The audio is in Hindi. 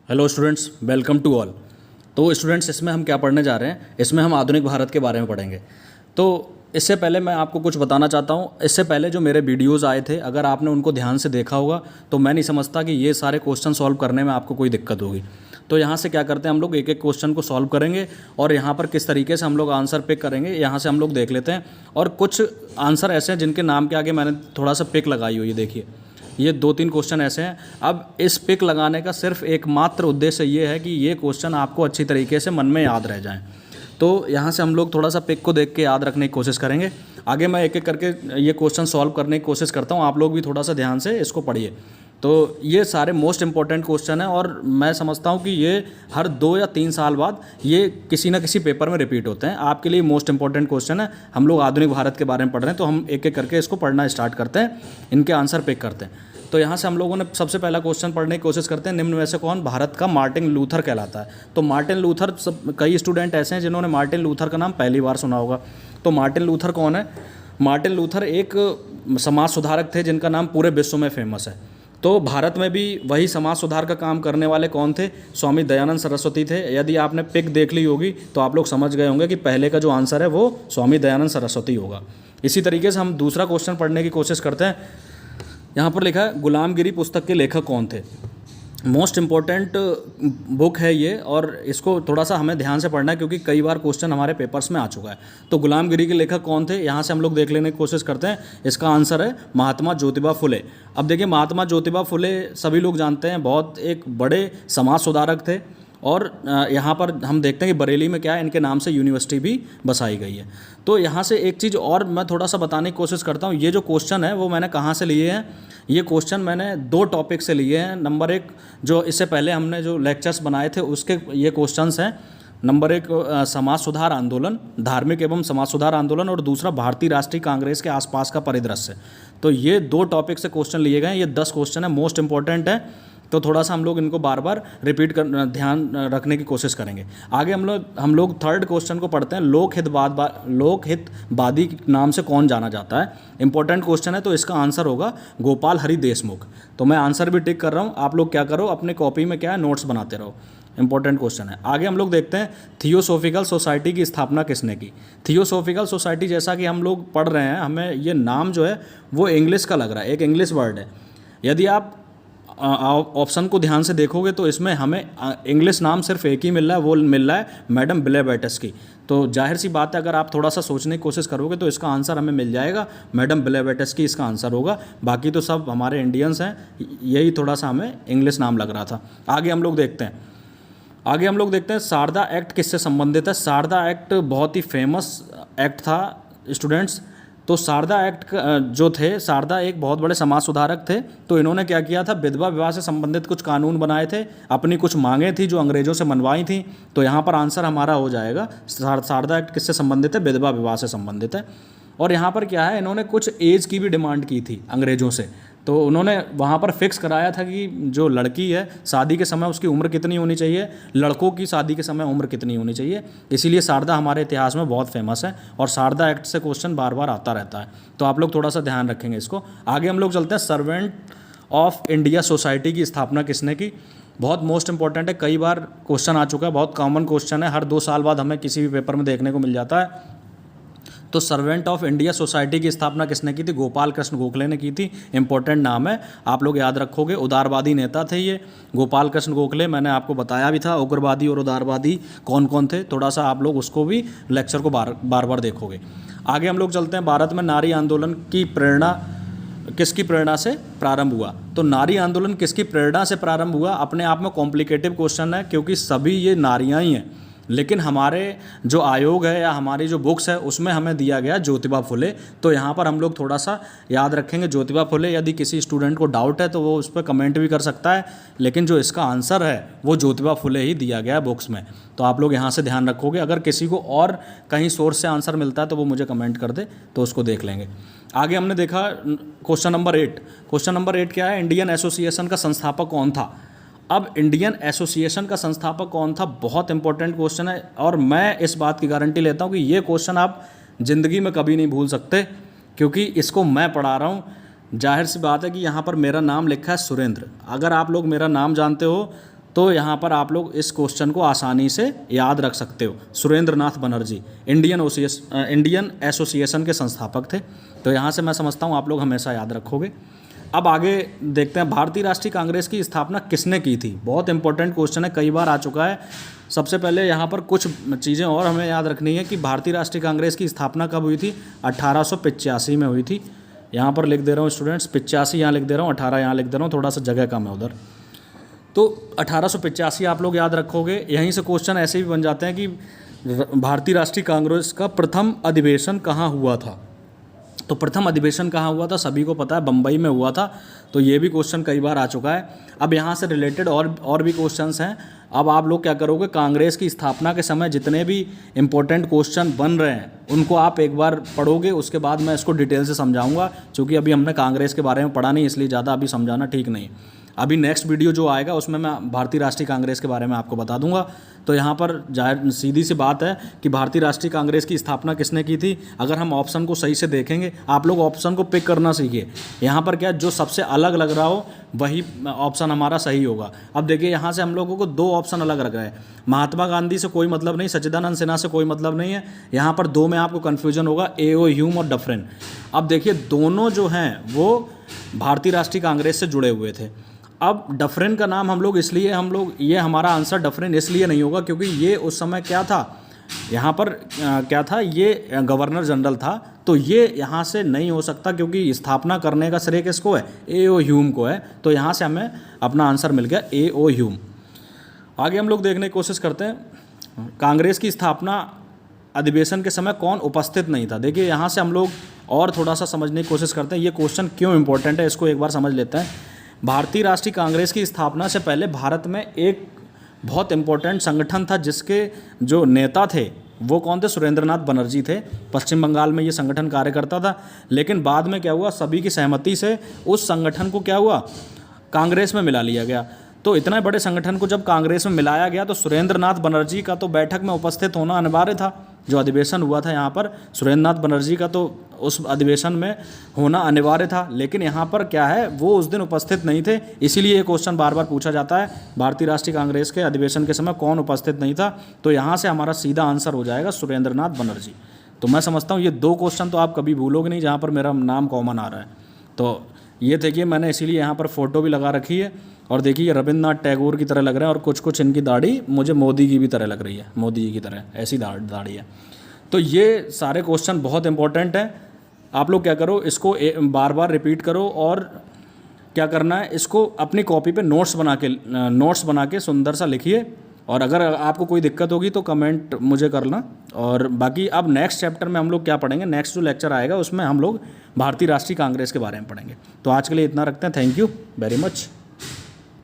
Hello students, welcome to all. तो स्टूडेंट्स, इसमें हम क्या पढ़ने जा रहे हैं? इसमें हम आधुनिक भारत के बारे में पढ़ेंगे। तो इससे पहले मैं आपको कुछ बताना चाहता हूँ। इससे पहले जो मेरे वीडियोस आए थे, अगर आपने उनको ध्यान से देखा होगा तो मैं नहीं समझता कि ये सारे क्वेश्चन सॉल्व करने में आपको कोई दिक्कत होगी। तो यहाँ से क्या करते हैं, हम लोग एक एक क्वेश्चन को सॉल्व करेंगे और यहाँ पर किस तरीके से हम लोग आंसर पिक करेंगे, यहाँ से हम लोग देख लेते हैं। और कुछ आंसर ऐसे हैं जिनके नाम के आगे मैंने थोड़ा सा पिक लगाई हुई है। देखिए, ये 2-3 क्वेश्चन ऐसे हैं। अब इस पिक लगाने का सिर्फ एकमात्र उद्देश्य ये है कि ये क्वेश्चन आपको अच्छी तरीके से मन में याद रह जाएं। तो यहाँ से हम लोग थोड़ा सा पिक को देख के याद रखने की कोशिश करेंगे। आगे मैं एक एक करके ये क्वेश्चन सॉल्व करने की कोशिश करता हूँ, आप लोग भी थोड़ा सा ध्यान से इसको पढ़िए। तो ये सारे मोस्ट इंपॉर्टेंट क्वेश्चन हैं और मैं समझता हूँ कि ये हर 2 या 3 साल बाद ये किसी ना किसी पेपर में रिपीट होते हैं। आपके लिए मोस्ट इंपॉर्टेंट क्वेश्चन है। हम लोग आधुनिक भारत के बारे में पढ़ रहे हैं, तो हम एक एक करके इसको पढ़ना स्टार्ट करते हैं, इनके आंसर पिक करते हैं। तो यहाँ से हम लोगों ने सबसे पहला क्वेश्चन पढ़ने की कोशिश करते हैं। निम्न में से कौन भारत का मार्टिन लूथर कहलाता है? तो मार्टिन लूथर, कई स्टूडेंट ऐसे हैं जिन्होंने मार्टिन लूथर का नाम पहली बार सुना होगा। तो मार्टिन लूथर कौन है? मार्टिन लूथर एक समाज सुधारक थे जिनका नाम पूरे विश्व में फेमस है। तो भारत में भी वही समाज सुधार का काम करने वाले कौन थे? स्वामी दयानंद सरस्वती थे। यदि आपने पिक देख ली होगी तो आप लोग समझ गए होंगे कि पहले का जो आंसर है वो स्वामी दयानंद सरस्वती होगा। इसी तरीके से हम दूसरा क्वेश्चन पढ़ने की कोशिश करते हैं। यहाँ पर लिखा है, गुलामगिरी पुस्तक के लेखक कौन थे? मोस्ट इम्पॉर्टेंट बुक है ये और इसको थोड़ा सा हमें ध्यान से पढ़ना है क्योंकि कई बार क्वेश्चन हमारे पेपर्स में आ चुका है। तो गुलामगिरी के लेखक कौन थे, यहाँ से हम लोग देख लेने की कोशिश करते हैं। इसका आंसर है महात्मा ज्योतिबा फुले। अब देखिए, महात्मा ज्योतिबा फुले सभी लोग जानते हैं, बहुत एक बड़े समाज सुधारक थे। और यहाँ पर हम देखते हैं कि बरेली में क्या है, इनके नाम से यूनिवर्सिटी भी बसाई गई है। तो यहाँ से एक चीज़ और मैं थोड़ा सा बताने की कोशिश करता हूँ। ये जो क्वेश्चन है वो मैंने कहाँ से लिए हैं? ये क्वेश्चन मैंने 2 टॉपिक से लिए हैं। नंबर 1, जो इससे पहले हमने जो लेक्चर्स बनाए थे उसके ये क्वेश्चंस हैं। नंबर 1 समाज सुधार आंदोलन, धार्मिक एवं समाज सुधार आंदोलन, और दूसरा भारतीय राष्ट्रीय कांग्रेस के आसपास का परिदृश्य। तो ये 2 टॉपिक से क्वेश्चन लिए गए हैं। ये 10 क्वेश्चन है, मोस्ट इंपॉर्टेंट है। तो थोड़ा सा हम लोग इनको बार बार रिपीट कर ध्यान रखने की कोशिश करेंगे। आगे हम लोग थर्ड क्वेश्चन को पढ़ते हैं। लोकहितवादी नाम से कौन जाना जाता है? इंपॉर्टेंट क्वेश्चन है, तो इसका आंसर होगा गोपाल हरि देशमुख। तो मैं आंसर भी टिक कर रहा हूँ, आप लोग क्या करो, अपने कॉपी में क्या है, नोट्स बनाते रहो। इंपॉर्टेंट क्वेश्चन है। आगे हम लोग देखते हैं, थियोसॉफिकल सोसाइटी की स्थापना किसने की? थियोसॉफिकल सोसाइटी, जैसा कि हम लोग पढ़ रहे हैं, हमें ये नाम जो है वो इंग्लिश का लग रहा है, एक इंग्लिश वर्ड है। यदि आप ऑप्शन को ध्यान से देखोगे तो इसमें हमें इंग्लिश नाम सिर्फ एक ही मिल रहा है, वो मिल रहा है मैडम ब्लेवेट्स्की। तो जाहिर सी बात है, अगर आप थोड़ा सा सोचने की कोशिश करोगे तो इसका आंसर हमें मिल जाएगा, मैडम ब्लेवेट्स्की इसका आंसर होगा। बाकी तो सब हमारे इंडियंस हैं, यही थोड़ा सा हमें इंग्लिश नाम लग रहा था। आगे हम लोग देखते हैं शारदा एक्ट किससे संबंधित है? शारदा एक्ट बहुत ही फेमस एक्ट था स्टूडेंट्स। तो शारदा एक्ट जो थे, शारदा एक बहुत बड़े समाज सुधारक थे। तो इन्होंने क्या किया था, विधवा विवाह से संबंधित कुछ कानून बनाए थे, अपनी कुछ मांगें थी जो अंग्रेजों से मनवाई थी। तो यहाँ पर आंसर हमारा हो जाएगा, शारदा एक्ट किससे संबंधित है? विधवा विवाह से संबंधित है। और यहाँ पर क्या है, इन्होंने कुछ एज की भी डिमांड की थी अंग्रेजों से। तो उन्होंने वहाँ पर फिक्स कराया था कि जो लड़की है शादी के समय उसकी उम्र कितनी होनी चाहिए, लड़कों की शादी के समय उम्र कितनी होनी चाहिए। इसीलिए शारदा हमारे इतिहास में बहुत फेमस है और शारदा एक्ट से क्वेश्चन बार बार आता रहता है। तो आप लोग थोड़ा सा ध्यान रखेंगे इसको। आगे हम लोग चलते हैं, सर्वेंट ऑफ इंडिया सोसाइटी की स्थापना किसने की? बहुत मोस्ट इंपॉर्टेंट है, कई बार क्वेश्चन आ चुका है, बहुत कॉमन क्वेश्चन है, हर 2 साल बाद हमें किसी भी पेपर में देखने को मिल जाता है। तो सर्वेंट ऑफ इंडिया सोसाइटी की स्थापना किसने की थी? गोपाल कृष्ण गोखले ने की थी। इंपॉर्टेंट नाम है, आप लोग याद रखोगे। उदारवादी नेता थे ये गोपाल कृष्ण गोखले, मैंने आपको बताया भी था उग्रवादी और उदारवादी कौन कौन थे। थोड़ा सा आप लोग उसको भी लेक्चर को बार बार देखोगे। आगे हम लोग चलते हैं, भारत में नारी आंदोलन की प्रेरणा किसकी प्रेरणा से प्रारंभ हुआ? तो नारी आंदोलन किसकी प्रेरणा से प्रारंभ हुआ? अपने आप में कॉम्प्लिकेटिव क्वेश्चन है क्योंकि सभी ये नारियाँ ही हैं, लेकिन हमारे जो आयोग है या हमारी जो बुक्स है उसमें हमें दिया गया ज्योतिबा फुले। तो यहाँ पर हम लोग थोड़ा सा याद रखेंगे ज्योतिबा फुले। यदि किसी स्टूडेंट को डाउट है तो वो उस पर कमेंट भी कर सकता है, लेकिन जो इसका आंसर है वो ज्योतिबा फुले ही दिया गया है बुक्स में। तो आप लोग यहाँ से ध्यान रखोगे। अगर किसी को और कहीं सोर्स से आंसर मिलता है तो वो मुझे कमेंट कर दे, तो उसको देख लेंगे। आगे हमने देखा क्वेश्चन नंबर 8। क्वेश्चन नंबर 8 क्या है? इंडियन एसोसिएशन का संस्थापक कौन था? अब इंडियन एसोसिएशन का संस्थापक कौन था, बहुत इंपॉर्टेंट क्वेश्चन है और मैं इस बात की गारंटी लेता हूँ कि ये क्वेश्चन आप ज़िंदगी में कभी नहीं भूल सकते क्योंकि इसको मैं पढ़ा रहा हूँ। जाहिर सी बात है कि यहाँ पर मेरा नाम लिखा है सुरेंद्र। अगर आप लोग मेरा नाम जानते हो तो यहाँ पर आप लोग इस क्वेश्चन को आसानी से याद रख सकते हो। सुरेंद्र नाथ बनर्जी इंडियन एसोसिएशन के संस्थापक थे। तो यहाँ से मैं समझता हूँ आप लोग हमेशा याद रखोगे। अब आगे देखते हैं भारतीय राष्ट्रीय कांग्रेस की स्थापना किसने की थी। बहुत इंपॉर्टेंट क्वेश्चन है, कई बार आ चुका है। सबसे पहले यहाँ पर कुछ चीज़ें और हमें याद रखनी है कि भारतीय राष्ट्रीय कांग्रेस की स्थापना कब हुई थी। 1885 में हुई थी। यहाँ पर लिख दे रहा हूँ स्टूडेंट्स, 85 यहाँ लिख दे रहा हूँ, 18 यहाँ लिख दे रहा हूँ, थोड़ा सा जगह कम है उधर। तो 1885 आप लोग याद रखोगे। यहीं से क्वेश्चन ऐसे भी बन जाते हैं कि भारतीय राष्ट्रीय कांग्रेस का प्रथम अधिवेशन कहाँ हुआ था। तो प्रथम अधिवेशन कहाँ हुआ था, सभी को पता है, बम्बई में हुआ था। तो ये भी क्वेश्चन कई बार आ चुका है। अब यहाँ से रिलेटेड और भी क्वेश्चंस हैं। अब आप लोग क्या करोगे, कांग्रेस की स्थापना के समय जितने भी इंपॉर्टेंट क्वेश्चन बन रहे हैं उनको आप एक बार पढ़ोगे, उसके बाद मैं इसको डिटेल से समझाऊंगा। क्योंकि अभी हमने कांग्रेस के बारे में पढ़ा नहीं, इसलिए ज़्यादा अभी समझाना ठीक नहीं। अभी नेक्स्ट वीडियो जो आएगा उसमें मैं भारतीय राष्ट्रीय कांग्रेस के बारे में आपको बता दूंगा। तो यहाँ पर जाहिर सीधी सी बात है कि भारतीय राष्ट्रीय कांग्रेस की स्थापना किसने की थी। अगर हम ऑप्शन को सही से देखेंगे, आप लोग ऑप्शन को पिक करना सीखिए। यहाँ पर क्या जो सबसे अलग लग रहा हो वही ऑप्शन हमारा सही होगा। अब देखिए यहाँ से हम लोगों को दो ऑप्शन अलग लग रहे हैं। महात्मा गांधी से कोई मतलब नहीं, सच्चिदानंद सिन्हा से कोई मतलब नहीं है। यहाँ पर दो में आपको कन्फ्यूजन होगा, ए.ओ. ह्यूम और डफरिन। अब देखिए दोनों जो हैं वो भारतीय राष्ट्रीय कांग्रेस से जुड़े हुए थे। अब डफरिन का नाम हम लोग ये हमारा आंसर डफरिन इसलिए नहीं होगा क्योंकि ये उस समय क्या था, यहाँ पर क्या था, ये गवर्नर जनरल था। तो ये यहाँ से नहीं हो सकता क्योंकि स्थापना करने का श्रेय किसको है, ए.ओ. ह्यूम को है। तो यहाँ से हमें अपना आंसर मिल गया, ए.ओ. ह्यूम। आगे हम लोग देखने की कोशिश करते हैं, कांग्रेस की स्थापना अधिवेशन के समय कौन उपस्थित नहीं था। देखिए यहाँ से हम लोग और थोड़ा सा समझने की कोशिश करते हैं ये क्वेश्चन क्यों इंपॉर्टेंट है, इसको एक बार समझ लेते हैं। भारतीय राष्ट्रीय कांग्रेस की स्थापना से पहले भारत में एक बहुत इंपॉर्टेंट संगठन था जिसके जो नेता थे वो कौन थे, सुरेंद्र नाथ बनर्जी थे। पश्चिम बंगाल में ये संगठन कार्य करता था। लेकिन बाद में क्या हुआ, सभी की सहमति से उस संगठन को क्या हुआ, कांग्रेस में मिला लिया गया। तो इतने बड़े संगठन को जब कांग्रेस में मिलाया गया तो सुरेंद्र नाथ बनर्जी का तो बैठक में उपस्थित होना अनिवार्य था। जो अधिवेशन हुआ था यहाँ पर सुरेंद्र नाथ बनर्जी का तो उस अधिवेशन में होना अनिवार्य था। लेकिन यहाँ पर क्या है, वो उस दिन उपस्थित नहीं थे। इसीलिए ये क्वेश्चन बार बार पूछा जाता है, भारतीय राष्ट्रीय कांग्रेस के अधिवेशन के समय कौन उपस्थित नहीं था। तो यहाँ से हमारा सीधा आंसर हो जाएगा सुरेंद्र नाथ बनर्जी। तो मैं समझता हूँ ये दो क्वेश्चन तो आप कभी भूलोगे नहीं जहाँ पर मेरा नाम कॉमन आ रहा है। तो ये देखिए मैंने इसीलिए यहाँ पर फ़ोटो भी लगा रखी है। और देखिए ये रविंद्रनाथ टैगोर की तरह लग रहे हैं और कुछ कुछ इनकी दाढ़ी मुझे मोदी की भी तरह लग रही है, मोदी जी की तरह ऐसी दाढ़ी है। तो ये सारे क्वेश्चन बहुत इंपॉर्टेंट हैं। आप लोग क्या करो, इसको बार बार रिपीट करो और क्या करना है, इसको अपनी कॉपी पे नोट्स बना के सुंदर सा लिखिए। और अगर आपको कोई दिक्कत होगी तो कमेंट मुझे करना। और बाकी अब नेक्स्ट चैप्टर में हम लोग क्या पढ़ेंगे, नेक्स्ट जो लेक्चर आएगा उसमें हम लोग भारतीय राष्ट्रीय कांग्रेस के बारे में पढ़ेंगे। तो आज के लिए इतना रखते हैं। Thank you very much.